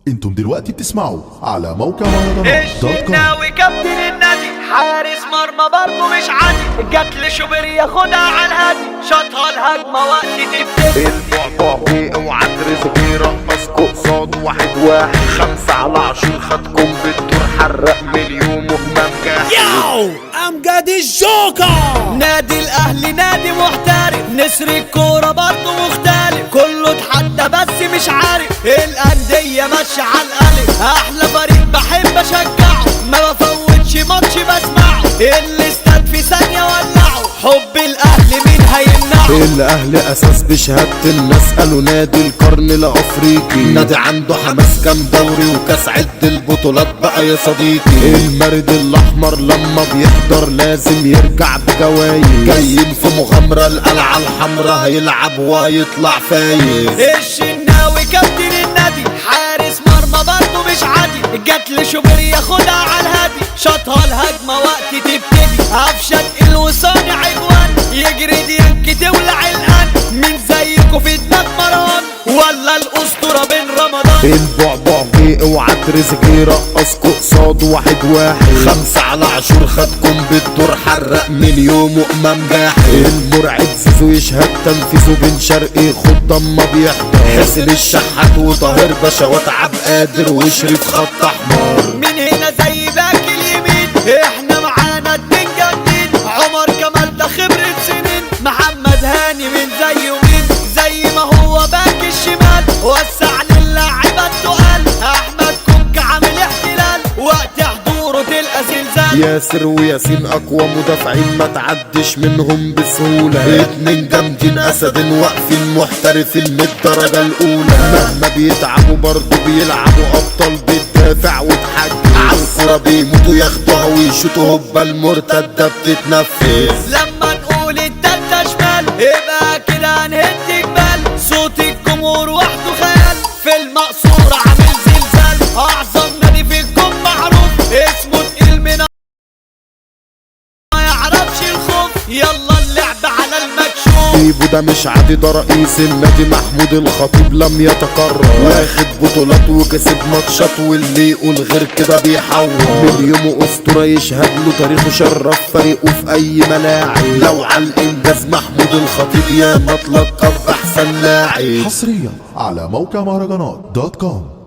انتم دلوقتي بتسمعوا على موقع مهرجانات دوت كوم. الشناوي كابتن النادي حارس مرمى برضه مش عادي، جات لي شوبير ياخدها على الهادي، شاطها الهجمه وقت تبتدي. المعطى اوعى ترزقي رقصكوا قصاد واحد 5/10 خدكم بالدور حرق مليون وهمام جاحد. ياو امجد الجوكر. نادي الاهلي نادي محترف، نسر الكوره برضه مختلف، كله اتحدى بس مش عارف الانديه ماشيه على القلب. احلى فريق بحب اشجعه، ما بفوتش ماتش بسمعه، الاستاد في ثانيه ولعه، حب الاهلي مين هيمنعه؟ الاهلي اساس بشهادة الناس، قالوا نادي القرن الافريقي، نادي عنده حماس كام دوري وكاس عد البطولات بقى يا صديقي. المرد الاحمر لما بيحضر لازم يرجع بجوايز، جايين في مغامرة القلعة الحمراء هيلعب وهيطلع فايز. الشناوي كابتن النادي حارس مرمى برضه مش عادي، جات لي شوبير ياخدها على الهادي، شاطها الهجمه وقت تبتدي، قفشه تقيل وصانع عجوان، يجري ديانك تولع الان، مين زيكوا في دماغ مروان ولا الاسطوره بين رمضان؟ البعبع جه اوعى ترزقي رقصكوا قصاد واحد 5/10 خدكم بالدور حرق مليون وامام جاحد. المرعب زيزو يشهد تنفيذه بن شرقي خد ما بيحضر، حسن الشحات وطاهر باشا وتعب قادر وشريف خط احمر. مين هنا زي باك اليمين؟ احنا معانا اتنين جامدين، عمر كمال ده خبرة سنين، محمد هاني من زيه مين؟ زي ما هو باك الشمال، وسع للاعيبة التقال، احمد كوك عامل احتلال، وقت حضوره تلقى زلزال. ياسر وياسين اقوى مدافعين ما تعدش منهم بسهولة، اتنين جامدين اسد واقفين محترفين من الدرجة الاولى، مهما بيتعبوا برضو بيلعبوا ابطال بتدافع وتحجز، عالكرة بيموتوا ياخدوها ويشوطوا هوبا المرتدة بتتنفذ. لما نقول التالتة شمال يبقى كده هنهد جبال، صوت الجمهور وحده خيال، في المقصورة عامل زلزال، اعظم نادي في الكون معروف، اسمه تقيل من ما يعرفش الخوف، يلا اللعب على المكشوف. بيبو ده مش عادي، ده رئيس النادي محمود الخطيب لم يتكرر، واخد بطولات وكسب ماتشات، واللي يقول غير كده بيحور. من يومه اسطوره يشهد له تاريخه، شرف فريقه في اي ملاعب، لو على الانجاز محمود الخطيب يا مطلق احسن لاعب. حصريا على موقع مهرجانات دوت كوم.